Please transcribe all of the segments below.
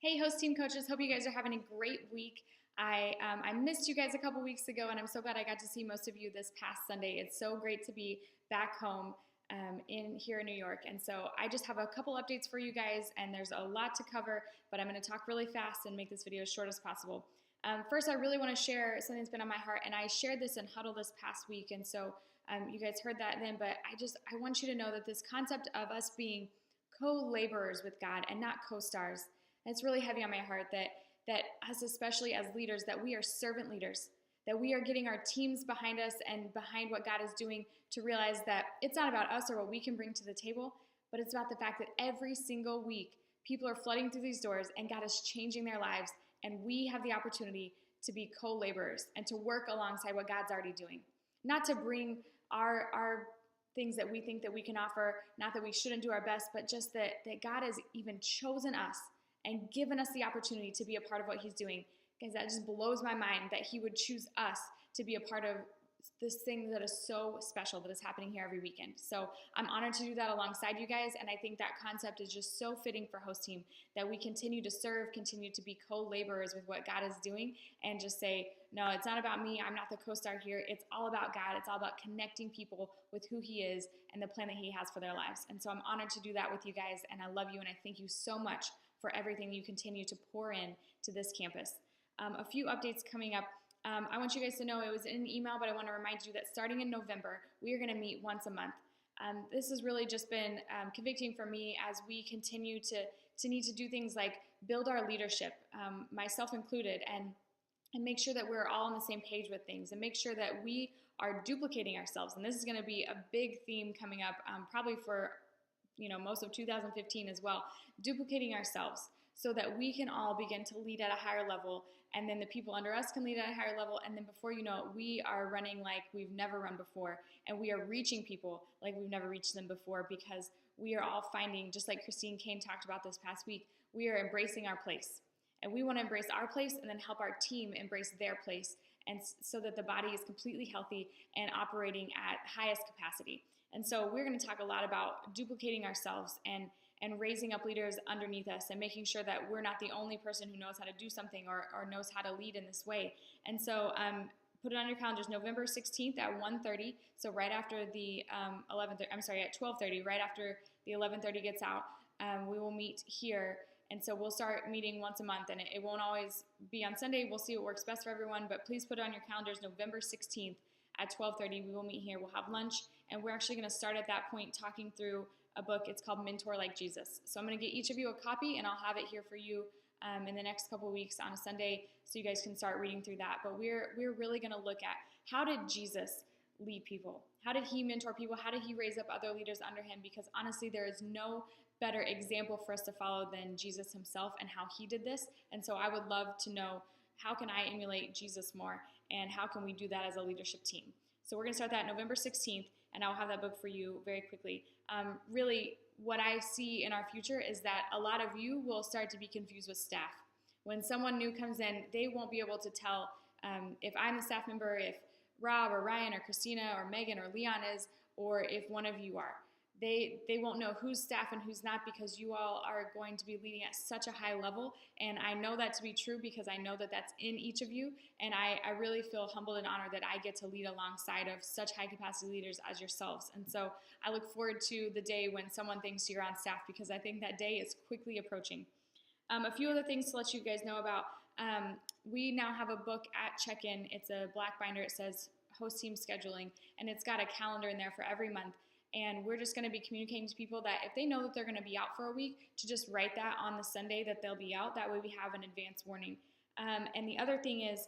Hey, host team coaches. Hope you guys are having a great week. I missed you guys a couple weeks ago, and I'm so glad I got to see most of you this past Sunday. It's so great to be back home in here in New York. And so I just have a couple updates for you guys, and there's a lot to cover, but I'm going to talk really fast and make this video as short as possible. First, I really want to share something that's been on my heart, and I shared this in Huddle this past week, and so you guys heard that then, but I want you to know that this concept of us being co-laborers with God and not co-stars, it's really heavy on my heart that us, especially as leaders, that we are servant leaders, that we are getting our teams behind us and behind what God is doing, to realize that it's not about us or what we can bring to the table, but it's about the fact that every single week people are flooding through these doors and God is changing their lives, and we have the opportunity to be co-laborers and to work alongside what God's already doing. Not to bring our things that we think that we can offer, not that we shouldn't do our best, but just that God has even chosen us and given us the opportunity to be a part of what he's doing. Because that just blows my mind that he would choose us to be a part of this thing that is so special that is happening here every weekend. So I'm honored to do that alongside you guys, and I think that concept is just so fitting for Host Team, that we continue to serve, continue to be co-laborers with what God is doing, and just say, no, it's not about me, I'm not the co-star here, it's all about God, it's all about connecting people with who he is and the plan that he has for their lives. And so I'm honored to do that with you guys, and I love you, and I thank you so much for everything you continue to pour in to this campus. A few updates coming up. I want you guys to know it was in an email, but I want to remind you that starting in November, we are going to meet once a month. This has really just been convicting for me as we continue to need to do things like build our leadership, myself included, and make sure that we're all on the same page with things, and make sure that we are duplicating ourselves. And this is going to be a big theme coming up, probably for most of 2015 as well, duplicating ourselves so that we can all begin to lead at a higher level, and then the people under us can lead at a higher level, and then before you know it, we are running like we've never run before, and we are reaching people like we've never reached them before, because we are all finding, just like Christine Kane talked about this past week, we are embracing our place. And we want to embrace our place and then help our team embrace their place, and so that the body is completely healthy and operating at highest capacity. And so we're going to talk a lot about duplicating ourselves and raising up leaders underneath us, and making sure that we're not the only person who knows how to do something or knows how to lead in this way. And so put it on your calendars, November 16th at 1:30. So right after the at 12:30, right after the 11:30 gets out, we will meet here. And so we'll start meeting once a month, and it won't always be on Sunday. We'll see what works best for everyone, but please put it on your calendars, November 16th at 12:30. We will meet here. We'll have lunch, and we're actually going to start at that point talking through a book. It's called Mentor Like Jesus. So I'm going to get each of you a copy, and I'll have it here for you in the next couple of weeks on a Sunday, so you guys can start reading through that. But we're really going to look at, how did Jesus lead people? How did he mentor people? How did he raise up other leaders under him? Because honestly, there is no better example for us to follow than Jesus himself and how he did this. And so I would love to know, how can I emulate Jesus more, and how can we do that as a leadership team? So we're going to start that November 16th, and I'll have that book for you very quickly. Really, what I see in our future is that a lot of you will start to be confused with staff. When someone new comes in, they won't be able to tell if I'm a staff member, if Rob or Ryan or Christina or Megan or Leon is, or if one of you are. They won't know who's staff and who's not, because you all are going to be leading at such a high level. And I know that to be true, because I know that that's in each of you. And I really feel humbled and honored that I get to lead alongside of such high capacity leaders as yourselves. And so I look forward to the day when someone thinks you're on staff, because I think that day is quickly approaching. A few other things to let you guys know about. We now have a book at check-in. It's a black binder. It says Host Team Scheduling, and it's got a calendar in there for every month. And we're just going to be communicating to people that if they know that they're going to be out for a week, to just write that on the Sunday that they'll be out. That way we have an advance warning. And the other thing is,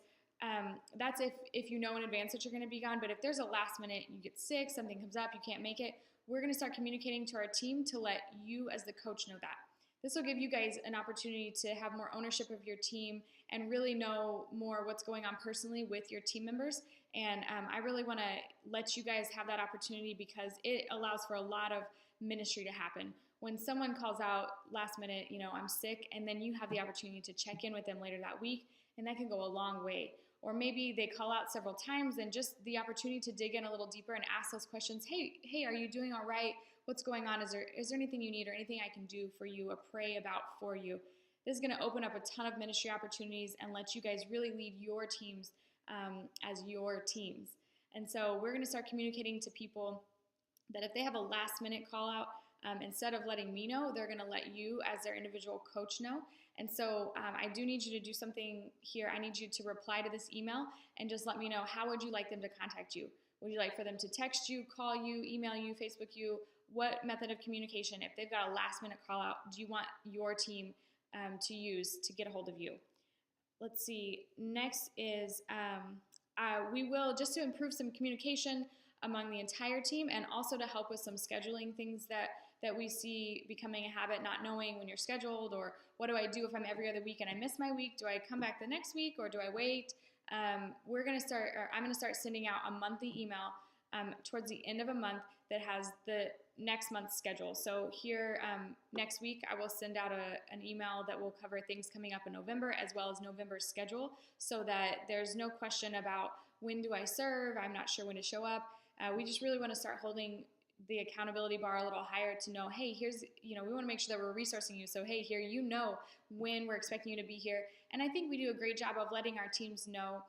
that's if you know in advance that you're going to be gone. But if there's a last minute, you get sick, something comes up, you can't make it, we're going to start communicating to our team to let you as the coach know that. This will give you guys an opportunity to have more ownership of your team and really know more what's going on personally with your team members. And I really want to let you guys have that opportunity, because it allows for a lot of ministry to happen. When someone calls out last minute, I'm sick, and then you have the opportunity to check in with them later that week, and that can go a long way. Or maybe they call out several times, and just the opportunity to dig in a little deeper and ask those questions. Hey, are you doing all right? What's going on? Is there anything you need or anything I can do for you or pray about for you? This is going to open up a ton of ministry opportunities and let you guys really lead your teams as your teams. And so we're going to start communicating to people that if they have a last minute call out, instead of letting me know, they're going to let you as their individual coach know. And so I do need you to do something here. I need you to reply to this email and just let me know, how would you like them to contact you? Would you like for them to text you, call you, email you, Facebook you? What method of communication, if they've got a last minute call out, do you want your team to use to get a hold of you? Let's see. Next is we will, just to improve some communication among the entire team and also to help with some scheduling things that we see becoming a habit, not knowing when you're scheduled, or what do I do if I'm every other week and I miss my week? Do I come back the next week or do I wait? I'm going to start sending out a monthly email towards the end of a month that has the next month's schedule. So here next week, I will send out an email that will cover things coming up in November as well as November's schedule, so that there's no question about when do I serve, I'm not sure when to show up. We just really want to start holding the accountability bar a little higher to know, hey, here's, we want to make sure that we're resourcing you. So, hey, here, when we're expecting you to be here. And I think we do a great job of letting our teams know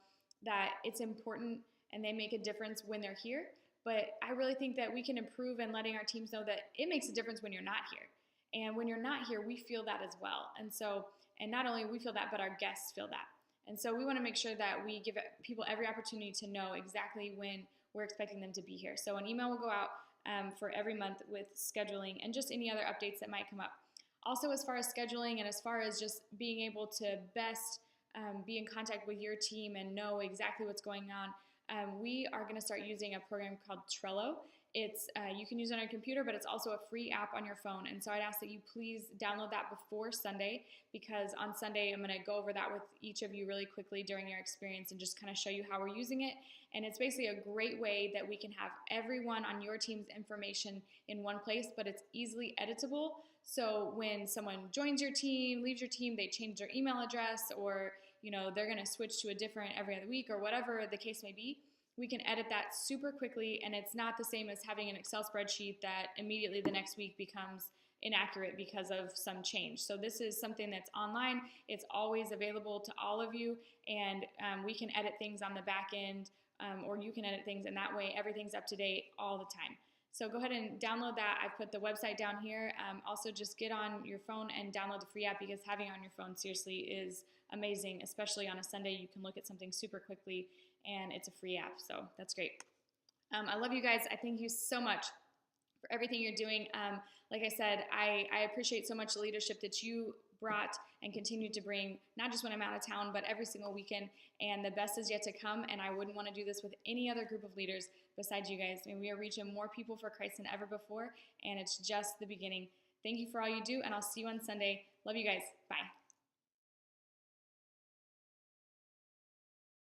that it's important and they make a difference when they're here. But I really think that we can improve in letting our teams know that it makes a difference when you're not here. And when you're not here, we feel that as well. And not only we feel that, but our guests feel that. And so we want to make sure that we give people every opportunity to know exactly when we're expecting them to be here. So an email will go out for every month with scheduling and just any other updates that might come up. Also, as far as scheduling and as far as just being able to best be in contact with your team and know exactly what's going on, we are going to start using a program called Trello. It's you can use it on your computer, but it's also a free app on your phone. And so I'd ask that you please download that before Sunday, because on Sunday I'm going to go over that with each of you really quickly during your experience and just kind of show you how we're using it. And it's basically a great way that we can have everyone on your team's information in one place, but it's easily editable. So when someone joins your team, leaves your team, they change their email address, or they're going to switch to a different every other week, or whatever the case may be, we can edit that super quickly, and it's not the same as having an Excel spreadsheet that immediately the next week becomes inaccurate because of some change. So this is something that's online. It's always available to all of you, and we can edit things on the back end, or you can edit things, and that way everything's up to date all the time. So go ahead and download that. I've put the website down here. Also, just get on your phone and download the free app, because having it on your phone seriously is amazing, especially on a Sunday. You can look at something super quickly, and it's a free app, so that's great. I love you guys. I thank you so much for everything you're doing. Like I said, I appreciate so much the leadership that you brought and continue to bring, not just when I'm out of town, but every single weekend, and the best is yet to come, and I wouldn't want to do this with any other group of leaders besides you guys. I mean, we are reaching more people for Christ than ever before, and it's just the beginning. Thank you for all you do, and I'll see you on Sunday. Love you guys. Bye.